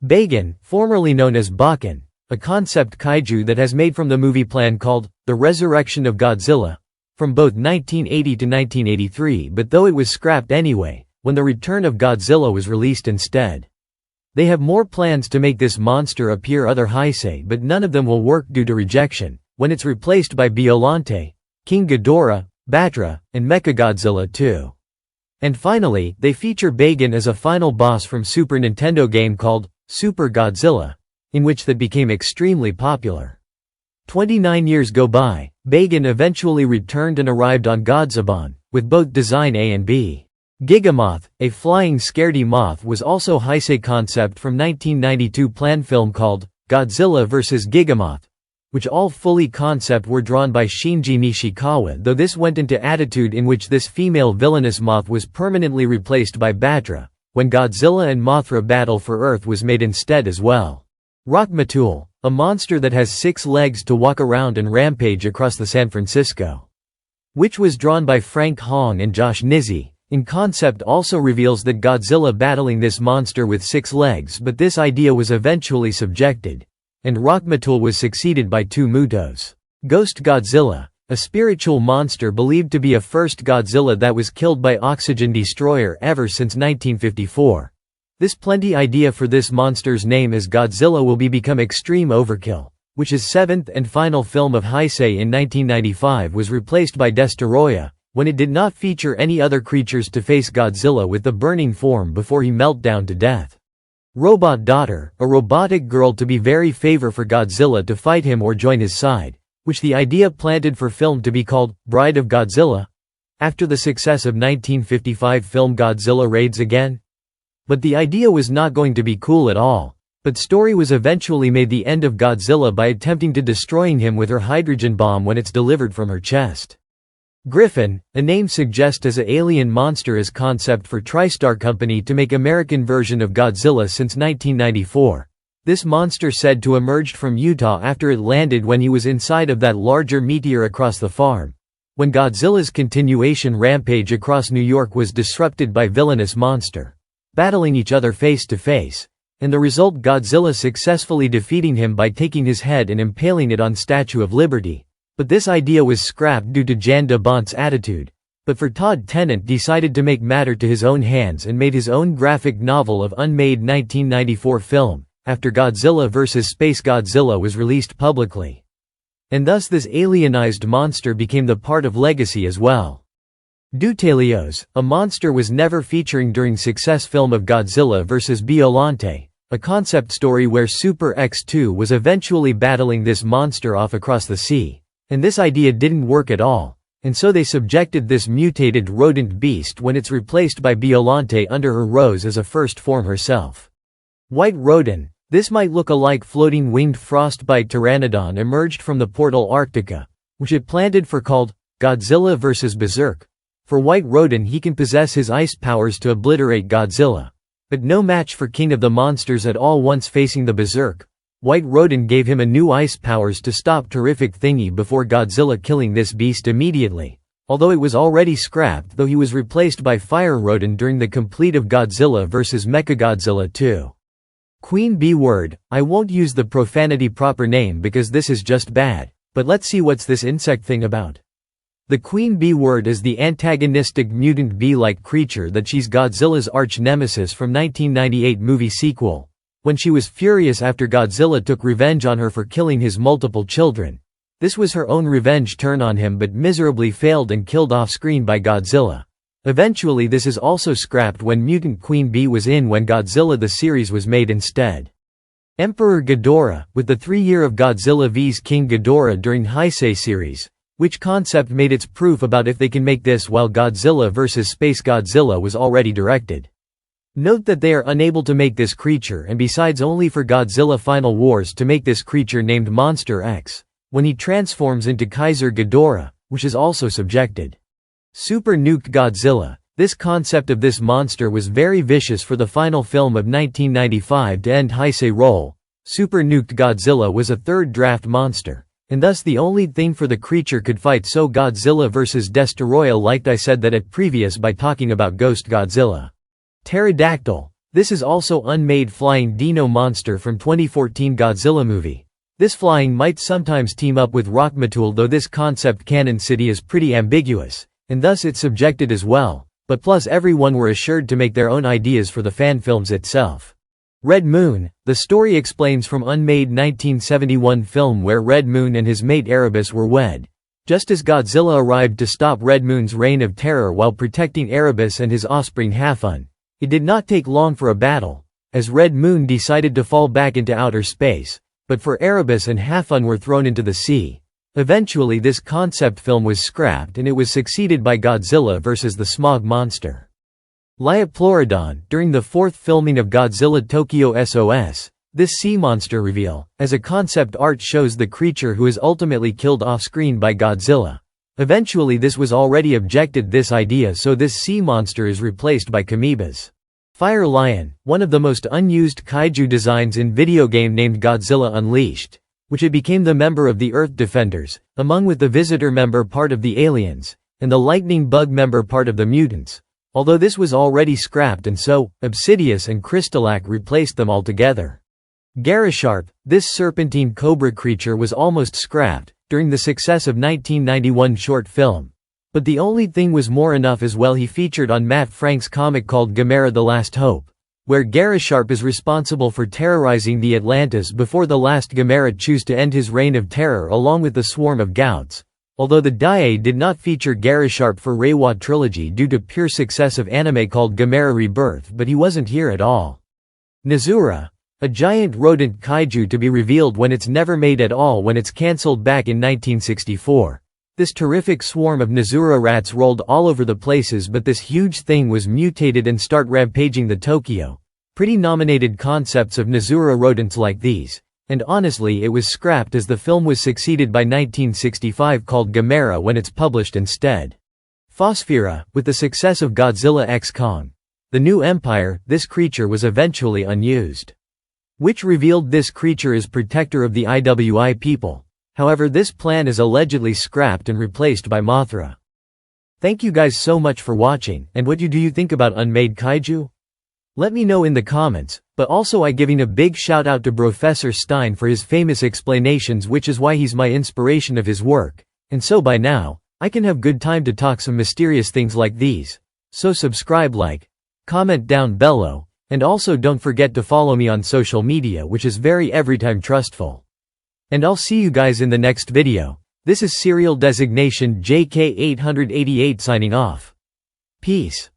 Bagan, formerly known as Bakan, a concept kaiju that has made from the movie plan called The Resurrection of Godzilla, from both 1980 to 1983, but though it was scrapped anyway, when The Return of Godzilla was released instead. They have more plans to make this monster appear other Heisei, but none of them will work due to rejection, when it's replaced by Biollante, King Ghidorah, Batra, and Mechagodzilla 2. And finally, they feature Bagan as a final boss from Super Nintendo game called Super Godzilla, in which that became extremely popular. 29 years go by, Bagan eventually returned and arrived on Godzabon, with both Design A and B. Gigamoth, a flying scaredy moth, was also Heisei concept from 1992 plan film called Godzilla vs. Gigamoth, which all fully concept were drawn by Shinji Nishikawa, though this went into attitude in which this female villainous moth was permanently replaced by Batra, when Godzilla and Mothra Battle for Earth was made instead as well. Rockmatul, a monster that has 6 legs to walk around and rampage across the San Francisco, which was drawn by Frank Hong and Josh Nizzi, in concept also reveals that Godzilla battling this monster with 6 legs, but this idea was eventually subjected, and Rockmatul was succeeded by 2 Mutos. Ghost Godzilla, a spiritual monster believed to be a first Godzilla that was killed by Oxygen Destroyer ever since 1954. This plenty idea for this monster's name as Godzilla will become Extreme Overkill, which his 7th and final film of Heisei in 1995 was replaced by Destoroyah, when it did not feature any other creatures to face Godzilla with the burning form before he melt down to death. Robot Daughter, a robotic girl to be very favor for Godzilla to fight him or join his side, which the idea planted for film to be called Bride of Godzilla, after the success of 1955 film Godzilla Raids Again. But the idea was not going to be cool at all, but story was eventually made the end of Godzilla by attempting to destroying him with her hydrogen bomb when it's delivered from her chest. Griffin, a name suggests as a alien monster as concept for TriStar Company to make American version of Godzilla since 1994. This monster said to emerged from Utah after it landed when he was inside of that larger meteor across the farm, when Godzilla's continuation rampage across New York was disrupted by villainous monster, battling each other face to face, and the result Godzilla successfully defeating him by taking his head and impaling it on Statue of Liberty. But this idea was scrapped due to Jan de Bont's attitude, but for Todd Tennant decided to make matter to his own hands and made his own graphic novel of Unmade 1994 film, after Godzilla vs. Space Godzilla was released publicly. And thus this alienized monster became the part of legacy as well. Dutalios, a monster was never featuring during success film of Godzilla vs. Biollante, a concept story where Super X2 was eventually battling this monster off across the sea. And this idea didn't work at all, and so they subjected this mutated rodent beast when it's replaced by Biollante under her rose as a first form herself. White Rodin, this might look alike floating winged frostbite pteranodon emerged from the portal Arctica, which it planted for called Godzilla vs. Berserk. For White Rodin he can possess his ice powers to obliterate Godzilla, but no match for King of the Monsters at all once facing the Berserk. White Rodin gave him a new ice powers to stop Terrific Thingy before Godzilla killing this beast immediately, although it was already scrapped though he was replaced by Fire Rodin during the complete of Godzilla vs. Mechagodzilla 2. Queen Bee Word, I won't use the profanity proper name because this is just bad, but let's see what's this insect thing about. The Queen Bee Word is the antagonistic mutant bee-like creature that she's Godzilla's arch-nemesis from 1998 movie sequel, when she was furious after Godzilla took revenge on her for killing his multiple children. This was her own revenge turn on him but miserably failed and killed off-screen by Godzilla. Eventually this is also scrapped when Mutant Queen Bee was in when Godzilla the series was made instead. Emperor Ghidorah, with the 3-year of Godzilla vs King Ghidorah during Heisei series, which concept made its proof about if they can make this while Godzilla vs. Space Godzilla was already directed. Note that they are unable to make this creature and besides only for Godzilla Final Wars to make this creature named Monster X, when he transforms into Kaiser Ghidorah, which is also subjected. Super Nuked Godzilla, this concept of this monster was very vicious for the final film of 1995 to end Heisei role. Super Nuked Godzilla was a third draft monster, and thus the only thing for the creature could fight so Godzilla vs. Destoroyah liked I said that at previous by talking about Ghost Godzilla. Pterodactyl, This is also Unmade flying dino monster from 2014 Godzilla movie. This flying might sometimes team up with Rockmatul, though this concept canon city is pretty ambiguous, and thus it's subjected as well, but plus everyone were assured to make their own ideas for the fan films itself. Red Moon, the story explains from Unmade 1971 film where Red Moon and his mate Erebus were wed. Just as Godzilla arrived to stop Red Moon's reign of terror while protecting Erebus and his offspring Hafun, it did not take long for a battle, as Red Moon decided to fall back into outer space, but for Erebus and Hafun were thrown into the sea. Eventually this concept film was scrapped and it was succeeded by Godzilla vs. the Smog Monster. Lioplorodon, during the fourth filming of Godzilla Tokyo SOS, this sea monster reveal, as a concept art shows the creature who is ultimately killed off-screen by Godzilla. Eventually this was already objected this idea, so this sea monster is replaced by Kamiba's Fire Lion, one of the most unused kaiju designs in video game named Godzilla Unleashed, which it became the member of the Earth Defenders, among with the Visitor member part of the Aliens, and the Lightning Bug member part of the Mutants, although this was already scrapped and so, Obsidius and Crystalak replaced them altogether. Garasharp, this serpentine cobra creature was almost scrapped, during the success of 1991 short film. But the only thing was more enough as well. He featured on Matt Frank's comic called Gamera the Last Hope, where Garasharp is responsible for terrorizing the Atlantis before the last Gamera choose to end his reign of terror along with the swarm of Gouts. Although the Dai did not feature Garasharp for Reiwa trilogy due to pure success of anime called Gamera Rebirth, but he wasn't here at all. Nezura, a giant rodent kaiju to be revealed when it's never made at all when it's cancelled back in 1964. This terrific swarm of Nezura rats rolled all over the places, but this huge thing was mutated and start rampaging the Tokyo. Pretty nominated concepts of Nezura rodents like these. And honestly it was scrapped as the film was succeeded by 1965 called Gamera when it's published instead. Phosphira, with the success of Godzilla x Kong, The New Empire, this creature was eventually unused. Which revealed this creature is protector of the IWI people. However, this plan is allegedly scrapped and replaced by Mothra. Thank you guys so much for watching, and what do you think about Unmade Kaiju? Let me know in the comments, but also I giving a big shout out to Brofessor Stein for his famous explanations, which is why he's my inspiration of his work, and so by now, I can have good time to talk some mysterious things like these. So subscribe, like, comment down below, and also don't forget to follow me on social media, which is very everytime trustful. And I'll see you guys in the next video. This is serial designation JK888 signing off. Peace.